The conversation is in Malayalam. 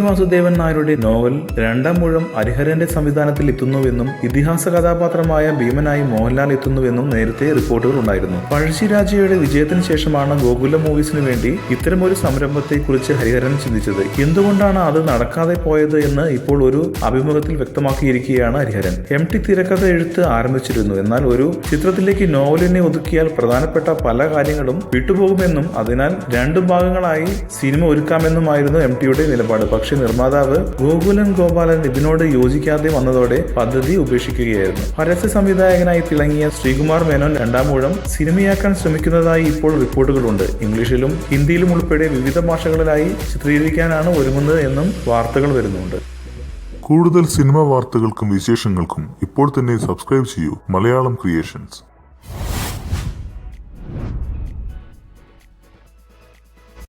വാസുദേവൻ നായരുടെ നോവൽ രണ്ടാം ഊഴം ഹരിഹരന്റെ സംവിധാനത്തിൽ എത്തുന്നുവെന്നും ഇതിഹാസ കഥാപാത്രമായ ഭീമനായി മോഹൻലാൽ എത്തുന്നുവെന്നും നേരത്തെ റിപ്പോർട്ടുകൾ ഉണ്ടായിരുന്നു. പഴശ്ശിരാജയുടെ വിജയത്തിന് ശേഷമാണ് ഗോകുല മൂവീസിനു വേണ്ടി ഇത്തരമൊരു സംരംഭത്തെക്കുറിച്ച് ഹരിഹരൻ ചിന്തിച്ചത്. എന്തുകൊണ്ടാണ് അത് നടക്കാതെ പോയത് എന്ന് ഇപ്പോൾ ഒരു അഭിമുഖത്തിൽ വ്യക്തമാക്കിയിരിക്കുകയാണ് ഹരിഹരൻ. MT തിരക്കഥ എഴുത്ത് ആരംഭിച്ചിരുന്നു. എന്നാൽ ഒരു ചിത്രത്തിലേക്ക് നോവലിനെ ഒതുക്കിയാൽ പ്രധാനപ്പെട്ട പല കാര്യങ്ങളും വിട്ടുപോകുമെന്നും അതിനാൽ 2 ഭാഗങ്ങളായി സിനിമ ഒരുക്കാമെന്നുമായിരുന്നു MTയുടെ നിലപാട്. പക്ഷേ നിർമ്മാതാവ് ഗോകുലൻ ഗോപാലൻ ഇതിനോട് യോജിക്കാതെ വന്നതോടെ പദ്ധതി ഉപേക്ഷിക്കുകയായിരുന്നു. പരസ്യ സംവിധായകനായി തിളങ്ങിയ ശ്രീകുമാർ മേനോൻ രണ്ടാം ഊഴം സിനിമയാക്കാൻ ശ്രമിക്കുന്നതായി ഇപ്പോൾ റിപ്പോർട്ടുകളുണ്ട്. ഇംഗ്ലീഷിലും ഹിന്ദിയിലും ഉൾപ്പെടെ വിവിധ ഭാഷകളിലായി ചിത്രീകരിക്കാനാണ് ഒരുങ്ങുന്നത് എന്നും വാർത്തകൾ വരുന്നുണ്ട്. കൂടുതൽ സിനിമാ വാർത്തകൾക്കും വിശേഷങ്ങൾക്കും ഇപ്പോൾ തന്നെ സബ്സ്ക്രൈബ് ചെയ്യൂ മലയാളം ക്രിയേഷൻസ്.